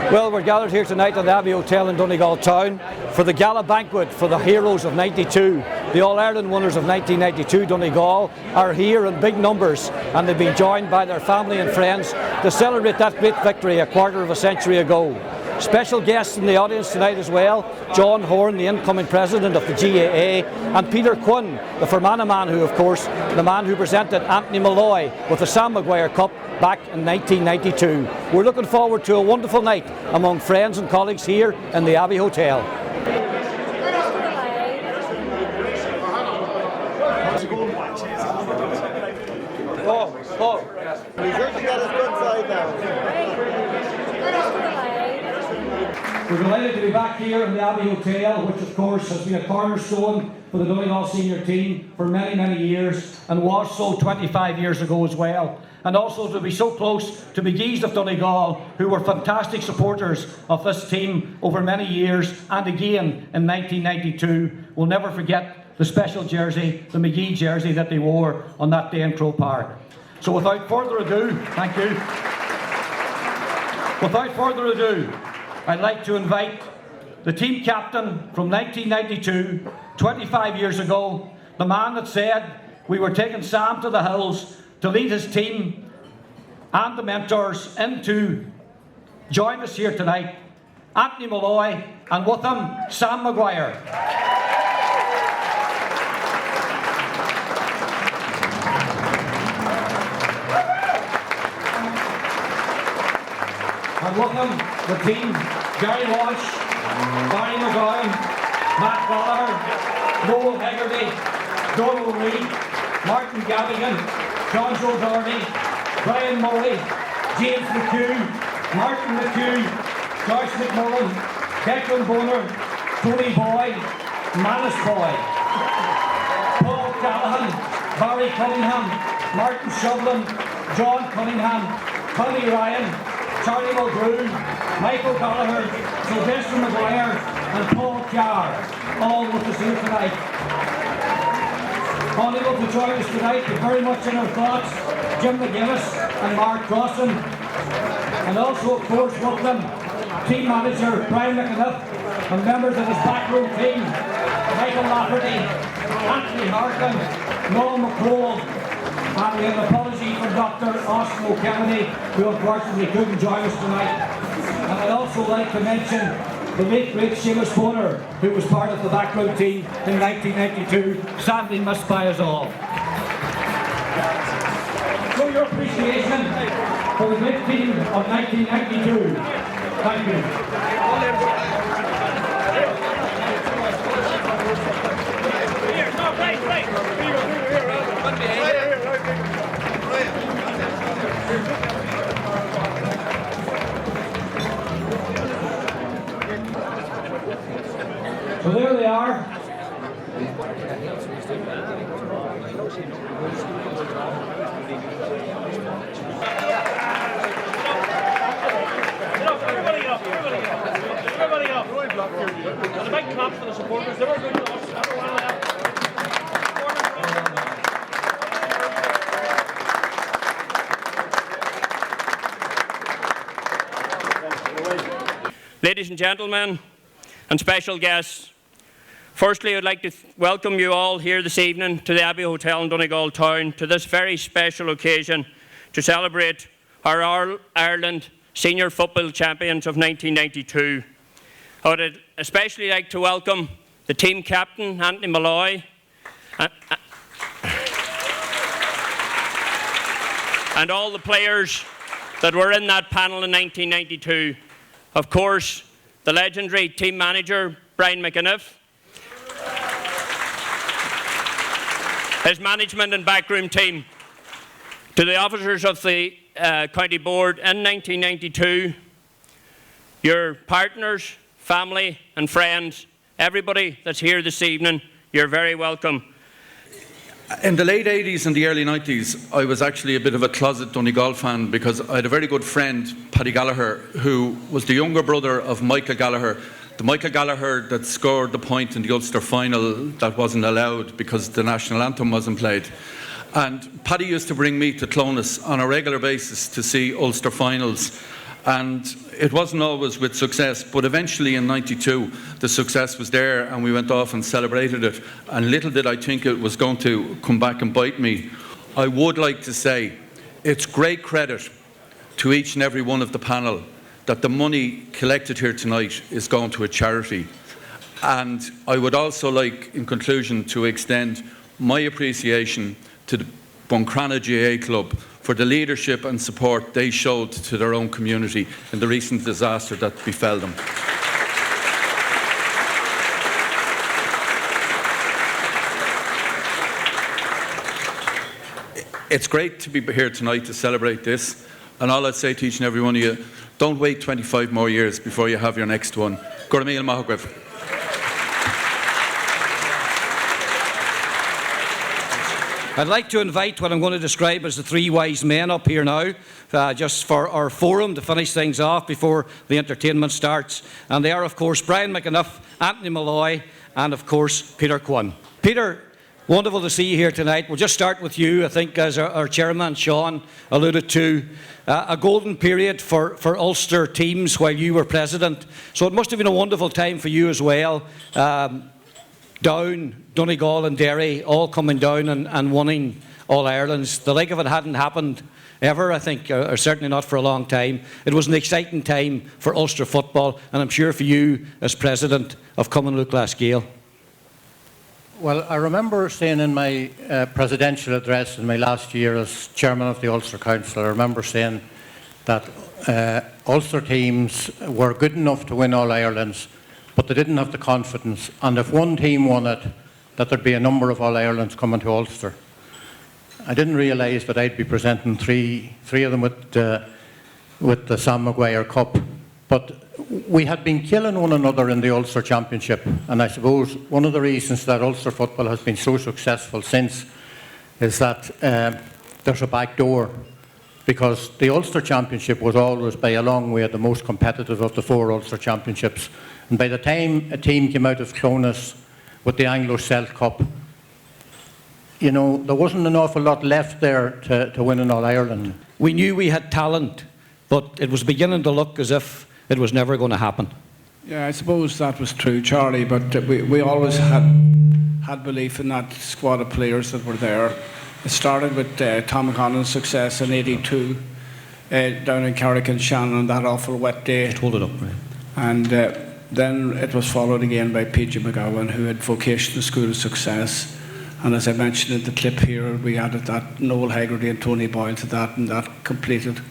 Well, we're gathered here tonight at the Abbey Hotel in Donegal town for the Gala Banquet for the heroes of '92. The All-Ireland winners of 1992, Donegal, are here in big numbers, and they've been joined by their family and friends to celebrate that great victory a quarter of a century ago. Special guests in the audience tonight as well: John Horn, the incoming president of the GAA, and Peter Quinn, the Fermanagh man, who of course, the man who presented Anthony Malloy with the Sam Maguire Cup back in 1992. We're looking forward to a wonderful night among friends and colleagues here in the Abbey Hotel. We're delighted to be back here in the Abbey Hotel, which of course has been a cornerstone for the Donegal senior team for many, many years, and was so 25 years ago as well. And also to be so close to McGee's of Donegal, who were fantastic supporters of this team over many years, and again in 1992. We'll never forget the special jersey, the McGee jersey that they wore on that day in Croke Park. So without further ado, thank you. Without further ado, I'd like to invite the team captain from 1992, 25 years ago, the man that said we were taking Sam to the hills to lead his team and the mentors in to join us here tonight, Anthony Malloy, and with him, Sam Maguire. And with him, the team: Gary Walsh, Barry McGowan, Matt Gallagher, Noel Hegarty, Donald Reid, Martin Gavigan, John Joe Doherty, Brian Murray, James McHugh, Martin McHugh, Joyce McMullen, Declan Bonner, Tony Boyd, Manus Boyd, Paul Callahan, Barry Cunningham, Martin Shovlin, John Cunningham, Tommy Ryan, Charlie Mulgrew, Michael Gallagher, Sylvester Maguire, and Paul Carr, all with us here tonight. Unable to join us tonight, but very much in our thoughts, Jim McGuinness and Mark Crossan, and also, of course, with them, team manager Brian McAnuff, and members of his backroom team, Michael Lafferty, Anthony Harkin, Noel McCroll, and we have an apology for Dr. Austin O'Kennedy, who unfortunately couldn't join us tonight. And I'd also like to mention the late great Seamus Bonner, who was part of the backroom team in 1992, sadly missed by us all. Show your appreciation for the great team of 1992. Thank you. So there they are. Everybody up. And a big clap for the supporters. They were good to us. Everyone of them. Ladies and gentlemen, and special guests, firstly I'd like to welcome you all here this evening to the Abbey Hotel in Donegal town to this very special occasion to celebrate our All-Ireland Senior Football Champions of 1992. I would especially like to welcome the team captain, Anthony Malloy, and all the players that were in that panel in 1992. Of course, the legendary team manager, Brian McAnuff, his management and backroom team, to the officers of the County Board in 1992, your partners, family and friends, everybody that's here this evening, you're very welcome. In the late 80s and the early 90s, I was actually a bit of a closet Donegal fan because I had a very good friend, Paddy Gallagher, who was the younger brother of Michael Gallagher. The Michael Gallagher that scored the point in the Ulster final that wasn't allowed because the national anthem wasn't played. And Paddy used to bring me to Clones on a regular basis to see Ulster finals. And it wasn't always with success, but eventually in '92 the success was there and we went off and celebrated it. And little did I think it was going to come back and bite me. I would like to say it's great credit to each and every one of the panel that the money collected here tonight is going to a charity. And I would also like, in conclusion, to extend my appreciation to the Buncrana GAA Club for the leadership and support they showed to their own community in the recent disaster that befell them. It's great to be here tonight to celebrate this, and all I'd say to each and every one of you, don't wait 25 more years before you have your next one. Gurmil Mahogrev. I'd like to invite what I'm going to describe as the three wise men up here now, just for our forum to finish things off before the entertainment starts. And they are, of course, Brian McAnuff, Anthony Malloy, and, of course, Peter Quinn. Peter, wonderful to see you here tonight. We'll just start with you. I think, as our chairman, Sean, alluded to, a golden period for Ulster teams while you were president. So it must have been a wonderful time for you as well. Down, Donegal and Derry all coming down and winning All-Irelands. The like of it hadn't happened ever, I think, or certainly not for a long time. It was an exciting time for Ulster football, and I'm sure for you as president of Cummin Gael. Well, I remember saying in my presidential address in my last year as chairman of the Ulster Council, I remember saying that Ulster teams were good enough to win All-Irelands, but they didn't have the confidence, and if one team won it, that there'd be a number of All-Irelands coming to Ulster. I didn't realise that I'd be presenting three of them with the Sam Maguire Cup, but we had been killing one another in the Ulster Championship, and I suppose one of the reasons that Ulster football has been so successful since is that there's a back door, because the Ulster Championship was always by a long way the most competitive of the four Ulster Championships. And by the time a team came out of Clonus with the Anglo-Celt Cup, you know, there wasn't an awful lot left there to win an All-Ireland. We knew we had talent, but it was beginning to look as if it was never going to happen. Yeah, I suppose that was true, Charlie, but we always had belief in that squad of players that were there. It started with Tom O'Connell's success in '82 down in Carrick-on-Shannon on that awful wet day. Just hold it up, right? And then it was followed again by P.J. McGowan, who had vocational school success. And as I mentioned in the clip here, we added that Noel Haggerty and Tony Boyle to that, and that completed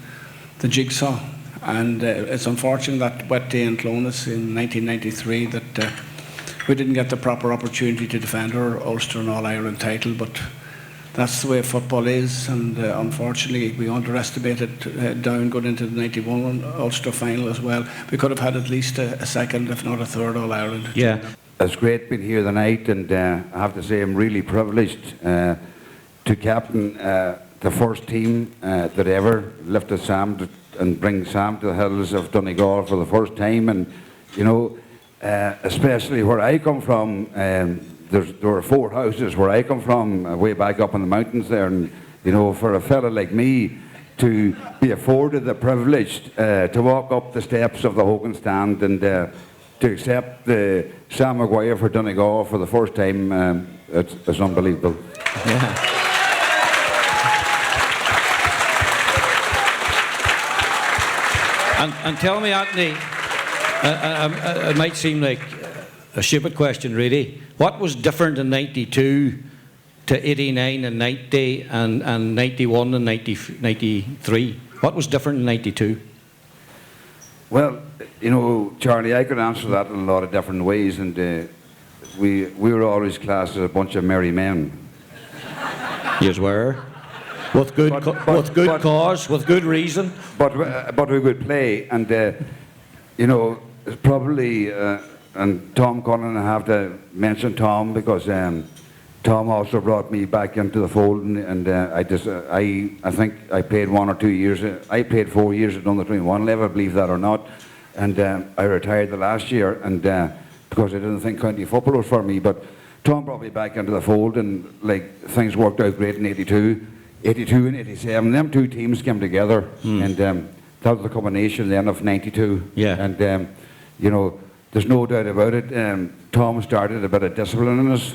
the jigsaw. And it's unfortunate that wet day in Clonus in 1993 that we didn't get the proper opportunity to defend our Ulster and All-Ireland title, but that's the way football is, and unfortunately we underestimated Down going into the '91 Ulster final as well. We could have had at least a second, if not a third, All-Ireland. Yeah. It's great being here tonight, and I have to say I'm really privileged to captain the first team that ever lifted Sam and bring Sam to the hills of Donegal for the first time. And you know, especially where I come from, there are four houses where I come from, way back up in the mountains there, and you know, for a fella like me to be afforded the privilege to walk up the steps of the Hogan stand and to accept the Sam Maguire for Donegal for the first time, it's unbelievable. Yeah. And tell me, Anthony, it might seem like a stupid question, really. What was different in '92 to '89 and '90 and '91 and '93? What was different in '92? Well, you know, Charlie, I could answer that in a lot of different ways, and we were always classed as a bunch of merry men. Yes, were. With good cause, with good reason. But we would play, and you know, it's probably and Tom Cullen, I have to mention Tom because Tom also brought me back into the fold, and I think I played 1 or 2 years. I played 4 years at under 21 level, believe that or not, and I retired the last year, and because I didn't think county football was for me. But Tom brought me back into the fold, and like things worked out great in '82 and '87. Them two teams came together, and that was the combination then of 92. Yeah. And, you know, there's no doubt about it. Tom started a bit of discipline in us.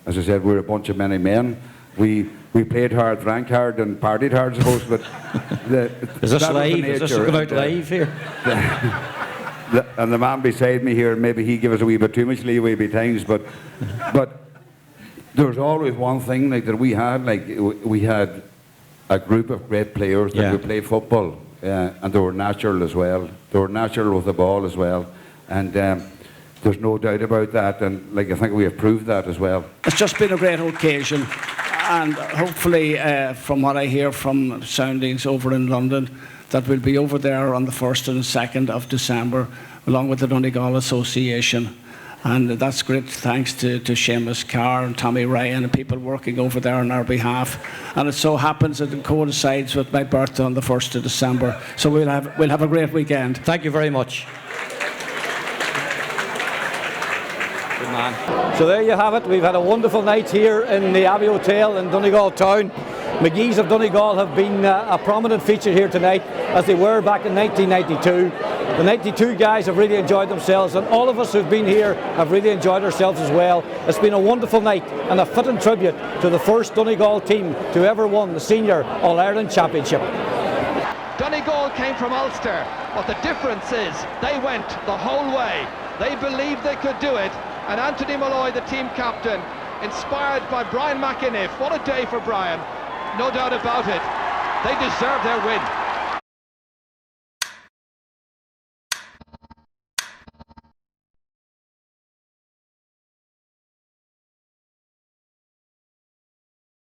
As I said, we're a bunch of many men. We played hard, drank hard, and partied hard, I suppose. But is this live? Is this going out live here? And the man beside me here, maybe he gave us a wee bit too much leeway by times. But there was always one thing like that we had. Like we had a group of great players that would play football, and they were natural as well. They were natural with the ball as well, and there's no doubt about that. And like I think we have proved that as well. It's just been a great occasion. And hopefully, from what I hear from soundings over in London, that we'll be over there on the 1st and 2nd of December, along with the Donegal Association. And that's great thanks to Seamus Carr and Tommy Ryan and people working over there on our behalf. And it so happens that it coincides with my birthday on the 1st of December. So we'll have a great weekend. Thank you very much. Good man. So there you have it. We've had a wonderful night here in the Abbey Hotel in Donegal town. McGee's of Donegal have been a prominent feature here tonight, as they were back in 1992. The 92 guys have really enjoyed themselves, and all of us who've been here have really enjoyed ourselves as well. It's been a wonderful night and a fitting tribute to the first Donegal team to ever won the Senior All-Ireland Championship. Donegal came from Ulster, but the difference is they went the whole way. They believed they could do it, and Anthony Malloy, the team captain, inspired by Brian McInniff. What a day for Brian, no doubt about it. They deserve their win.